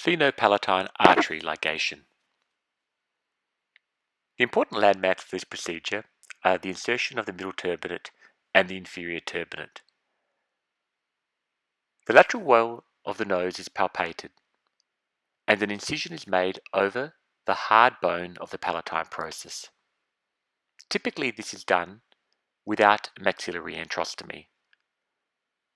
Shenopalatine artery ligation. The important landmarks for this procedure are the insertion of the middle turbinate and the inferior turbinate. The lateral wall of the nose is palpated, and an incision is made over the hard bone of the palatine process. Typically, this is done without maxillary antrostomy.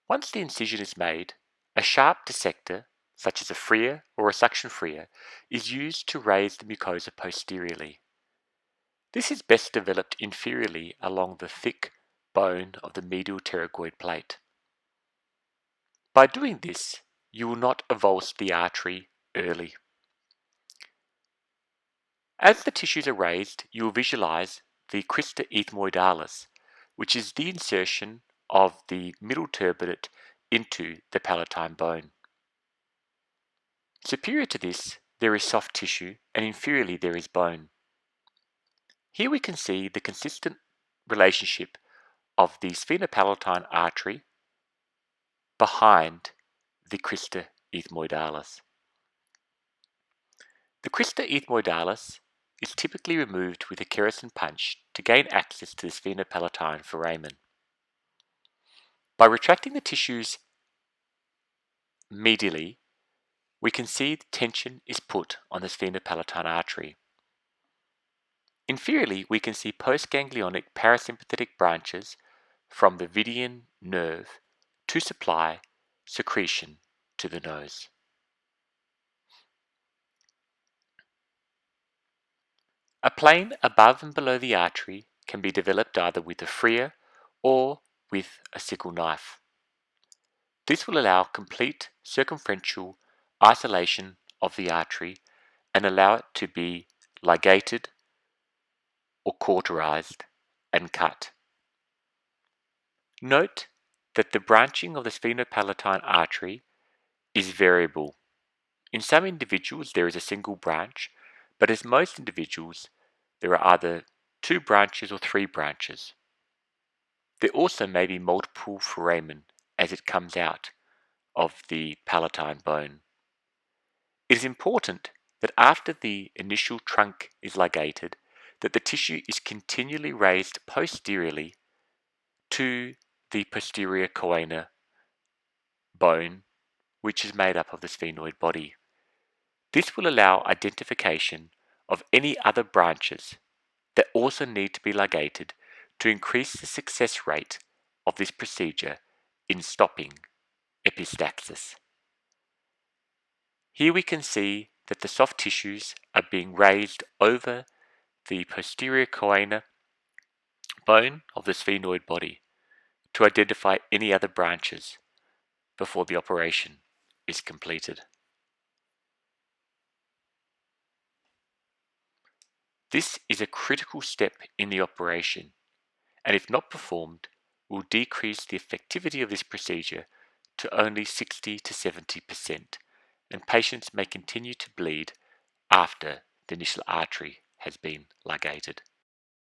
Once the incision is made, a sharp dissector, such as a freer or a suction freer, is used to raise the mucosa posteriorly. This is best developed inferiorly along the thick bone of the medial pterygoid plate. By doing this, you will not avulse the artery early. As the tissues are raised, you will visualize the crista ethmoidalis, which is the insertion of the middle turbinate into the palatine bone. Superior to this, there is soft tissue, and inferiorly there is bone. Here we can see the consistent relationship of the sphenopalatine artery behind the crista ethmoidalis. The crista ethmoidalis is typically removed with a kerosene punch to gain access to the sphenopalatine foramen. By retracting the tissues medially, we can see the tension is put on the sphenopalatine artery. Inferiorly, we can see postganglionic parasympathetic branches from the Vidian nerve to supply secretion to the nose. A plane above and below the artery can be developed either with a freer or with a sickle knife. This will allow complete circumferential isolation of the artery and allow it to be ligated or cauterized and cut. Note that the branching of the sphenopalatine artery is variable. In some individuals there is a single branch, but as most individuals there are either 2 branches or 3 branches. There also may be multiple foramen as it comes out of the palatine bone. It is important that after the initial trunk is ligated, that the tissue is continually raised posteriorly to the posterior choana bone, which is made up of the sphenoid body. This will allow identification of any other branches that also need to be ligated to increase the success rate of this procedure in stopping epistaxis. Here we can see that the soft tissues are being raised over the posterior choana bone of the sphenoid body to identify any other branches before the operation is completed. This is a critical step in the operation, and if not performed, will decrease the effectivity of this procedure to only 60 to 70%, and patients may continue to bleed after the initial artery has been ligated.